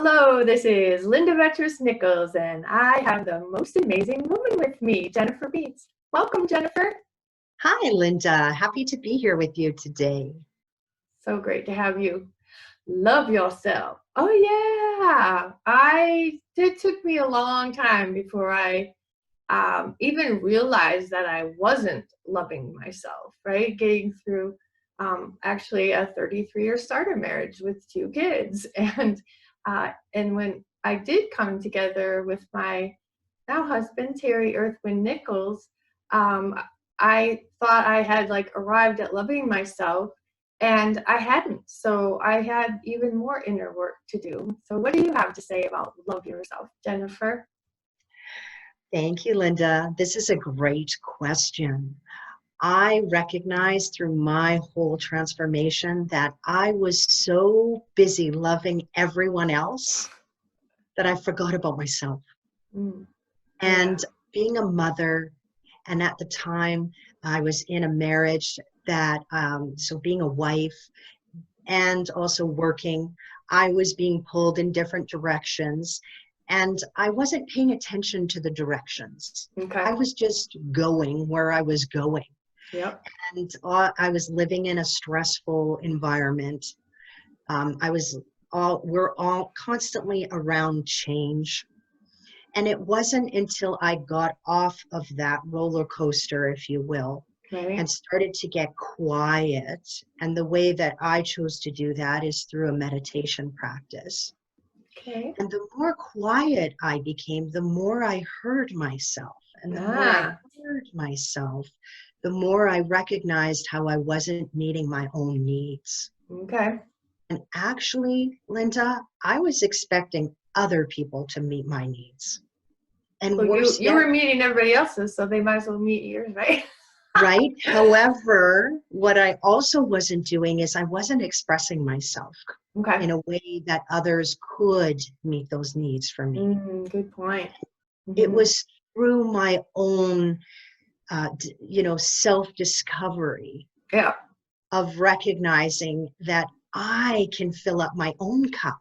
Hello, this is Linda Vettrus-Nichols, and I have the most amazing woman with me, Jennifer Beitz. Welcome, Jennifer. Hi, Linda. Happy to be here with you today. So great to have you. Love yourself. Oh, yeah. It took me a long time before I even realized that I wasn't loving myself, right? Getting through actually a 33-year starter marriage with 2 kids. And when I did come together with my now husband, Terry Earthwind Nichols, um, I thought I had arrived at loving myself, and I hadn't. So I had even more inner work to do. So what do you have to say about love yourself, Jennifer? Thank you, Linda. This is a great question. I recognize through my whole transformation that I was so busy loving everyone else that I forgot about myself. Mm, And yeah. being a mother, and at the time I was in a marriage so being a wife and also working, I was being pulled in different directions. And I wasn't paying attention to the directions. Okay. I was just going where I was going. Yep. And I was living in a stressful environment. We're all constantly around change. And it wasn't until I got off of that roller coaster, if you will, Right. and started to get quiet. And the way that I chose to do that is through a meditation practice. Okay. And the more quiet I became, the more I heard myself. And the more I Ah, heard myself, the more I recognized how I wasn't meeting my own needs. okay. And actually, Linda, I was expecting other people to meet my needs. And Well, worse you yet, were meeting everybody else's, so they might as well meet yours, right? right? However, what I also wasn't doing is I wasn't expressing myself Okay. in a way that others could meet those needs for me. Good point. It Mm-hmm. was through my own, self-discovery Yeah. of recognizing that I can fill up my own cup.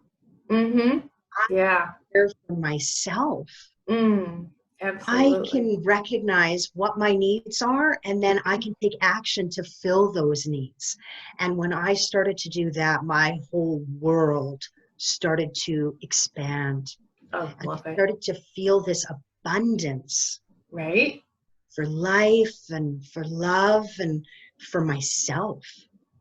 Mm-hmm. I Yeah. care for myself. Mm, I absolutely. can recognize what my needs are, and then I can take action to fill those needs. And when I started to do that, my whole world started to expand. Oh, And I love it. started to feel this abundance Right? for life and for love and for myself.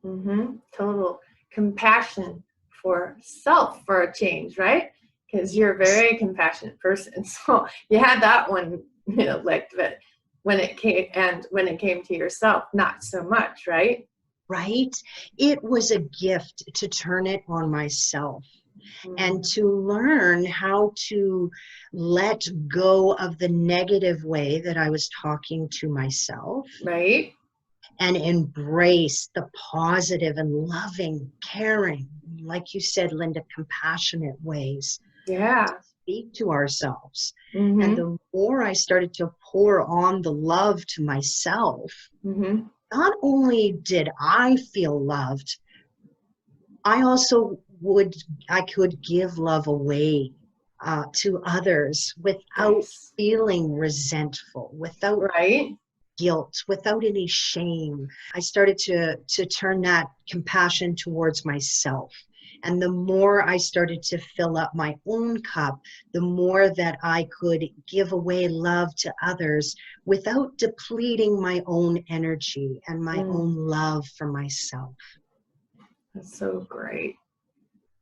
Mm-hmm. Total compassion for self for a change, right? Because you're a very compassionate person. So you had that one, but when it came to yourself, not so much, right? Right? It was a gift to turn it on myself and Mm, to learn how to let go of the negative way that I was talking to myself right? and embrace the positive and loving, caring, like you said, Linda, compassionate ways to Yeah. speak to ourselves. And Mm-hmm. the more I started to pour on the love to myself, Mm-hmm. not only did I feel loved, I also I could give love away to others without Nice. feeling resentful, without Right? guilt, without any shame. I started to turn that compassion towards myself. And the more I started to fill up my own cup, the more that I could give away love to others without depleting my own energy and my Mm, own love for myself, that's so great.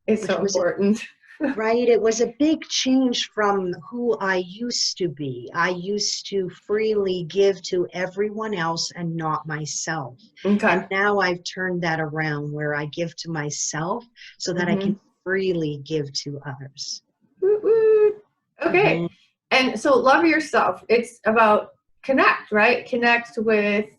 It's which so was important. right. It was a big change from who I used to be. I used to freely give to everyone else and not myself. And Okay. now I've turned that around where I give to myself so that I can Mm-hmm. freely give to others. Woo woo. Okay. Mhm. And so love yourself. It's about connect, right? Connect with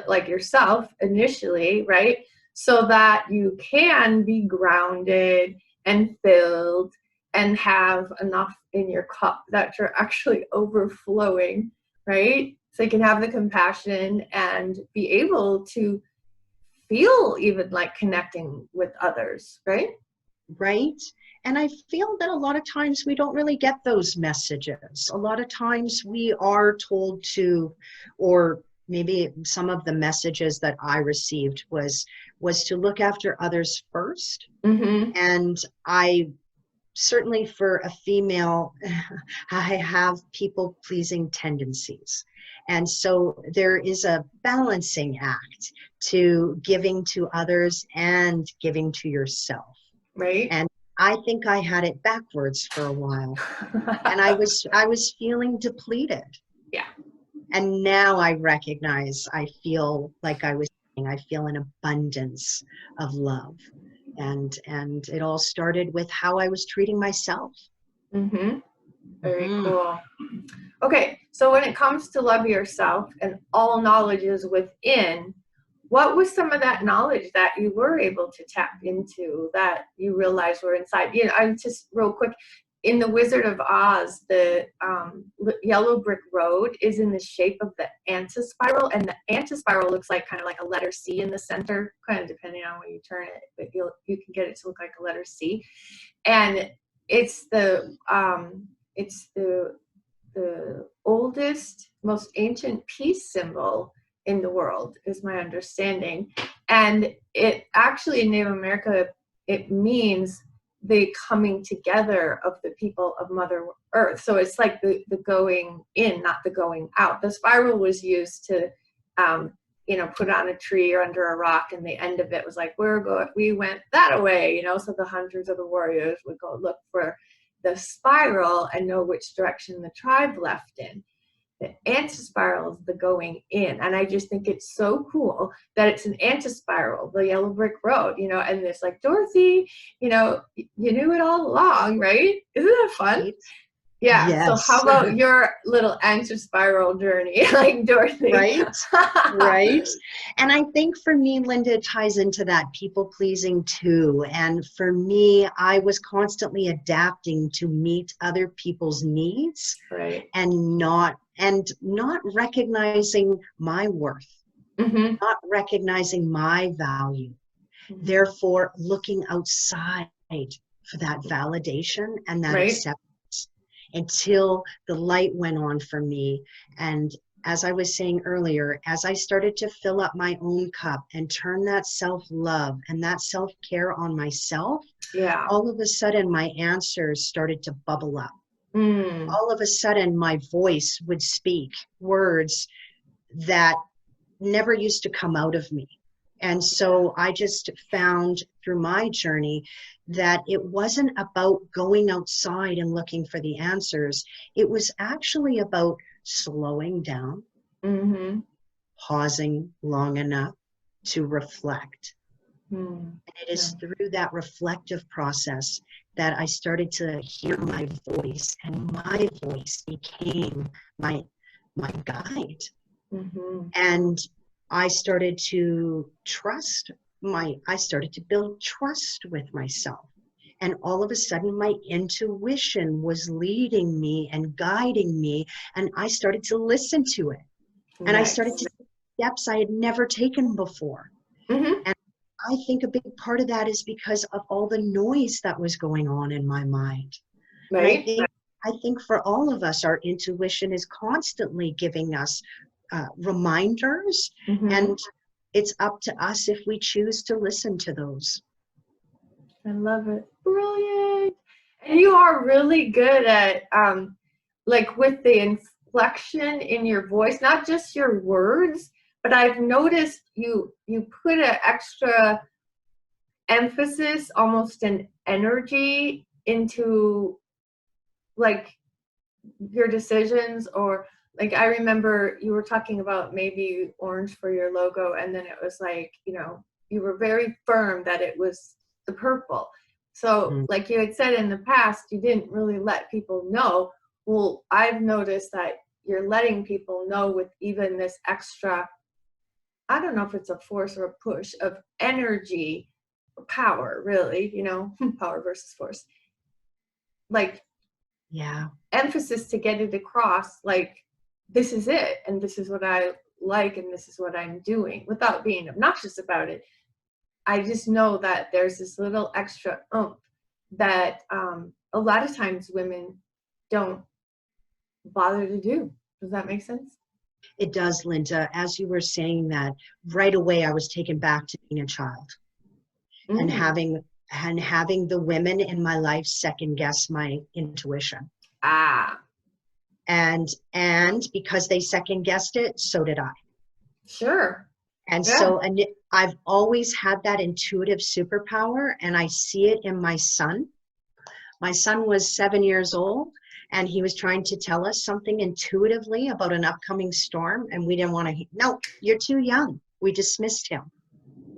like yourself initially, right? So that you can be grounded and filled and have enough in your cup that you're actually overflowing, right? So you can have the compassion and be able to feel even like connecting with others, right? Right? And I feel that a lot of times we don't really get those messages. A lot of times we are told to, or maybe some of the messages that I received was to look after others first. Mm-hmm. And I certainly, for a female, I have people pleasing tendencies. And so there is a balancing act to giving to others and giving to yourself. Right. And I think I had it backwards for a while. And I was feeling depleted. Yeah. And now I recognize, I feel like I was saying, I feel an abundance of love. And it all started with how I was treating myself. Mm-hmm. Very cool. Okay, so when it comes to love yourself and all knowledge is within, what was some of that knowledge that you were able to tap into that you realized were inside? You know, I'm just real quick. In The Wizard of Oz, the yellow brick road is in the shape of the antispiral, and the antispiral looks like kind of like a letter C in the center, kind of depending on when you turn it, but you can get it to look like a letter C. And it's the oldest, most ancient peace symbol in the world, is my understanding. And it actually, in Native America, it means the coming together of the people of Mother Earth. So it's like the going in, not the going out. The spiral was used to, put on a tree or under a rock, and the end of it was like, we went that way, so the hunters or the warriors would go look for the spiral and know which direction the tribe left in. The antispiral is the going in. And I just think it's so cool that it's an antispiral, the yellow brick road, and it's like, Dorothy, you knew it all along, right? Isn't that fun? Right? Yeah. Yes. So how about your little antispiral journey, like Dorothy? Right? Right. And I think for me, Linda, it ties into that people pleasing too. And for me, I was constantly adapting to meet other people's needs, Right. and not recognizing my worth, Mm-hmm. not recognizing my value. Mm-hmm. Therefore, looking outside for that validation and that Right. acceptance, until the light went on for me. And as I was saying earlier, as I started to fill up my own cup and turn that self-love and that self-care on myself, Yeah. all of a sudden my answers started to bubble up. Mm. All of a sudden my voice would speak words that never used to come out of me. And so I just found through my journey that it wasn't about going outside and looking for the answers. It was actually about slowing down, Mm-hmm. pausing long enough to reflect. Mm. And it is through that reflective process that I started to hear my voice, and my voice became my guide. Mm-hmm. And I started to I started to build trust with myself. And all of a sudden, my intuition was leading me and guiding me. And I started to listen to it. And Nice. I started to take steps I had never taken before. Mm-hmm. And I think a big part of that is because of all the noise that was going on in my mind. Right. And I think for all of us, our intuition is constantly giving us reminders, Mm-hmm. and it's up to us if we choose to listen to those. I love it. Brilliant. And you are really good at like with the inflection in your voice, not just your words, but I've noticed you put an extra emphasis, almost an energy into like your decisions. Or like I remember you were talking about maybe orange for your logo, and then it was like, you were very firm that it was the purple. So like you had said in the past, you didn't really let people know. Well, I've noticed that you're letting people know with even this extra, I don't know if it's a force or a push of energy, power, really, power versus force. Like, yeah, emphasis to get it across, like, this is it, and this is what I like, and this is what I'm doing, without being obnoxious about it. I just know that there's this little extra oomph that a lot of times women don't bother to do. Does that make sense? It does, Linda. As you were saying that, right away I was taken back to being a child and Mm. having the women in my life second guess my intuition. Ah, And because they second guessed it, so did I. sure. And Yeah. so I've always had that intuitive superpower, and I see it in my son. My son was 7 years old, and he was trying to tell us something intuitively about an upcoming storm, and we didn't want to. No, you're too young. We dismissed him.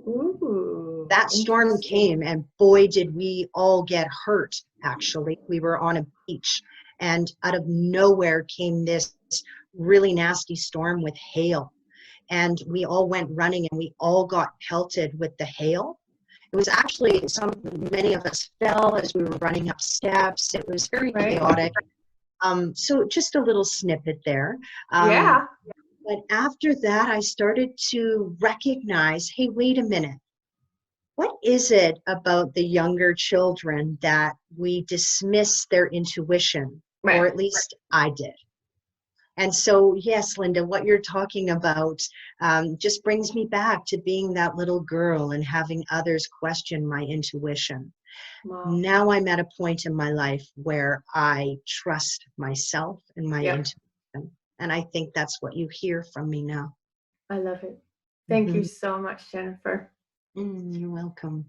Ooh, That storm interesting. came, and boy, did we all get hurt, actually. We were on a beach, and out of nowhere came this really nasty storm with hail. And we all went running, and we all got pelted with the hail. It was actually many of us fell as we were running up steps. It was very Right? chaotic. So just a little snippet there. Um, Yeah. but after that, I started to recognize, hey, wait a minute. What is it about the younger children that we dismiss their intuition, Right. or at least I did? And so, yes, Linda, what you're talking about just brings me back to being that little girl and having others question my intuition. Wow. Now I'm at a point in my life where I trust myself and my Yep. intuition. And I think that's what you hear from me now. I love it. Thank you Mhm. so much, Jennifer. You're welcome.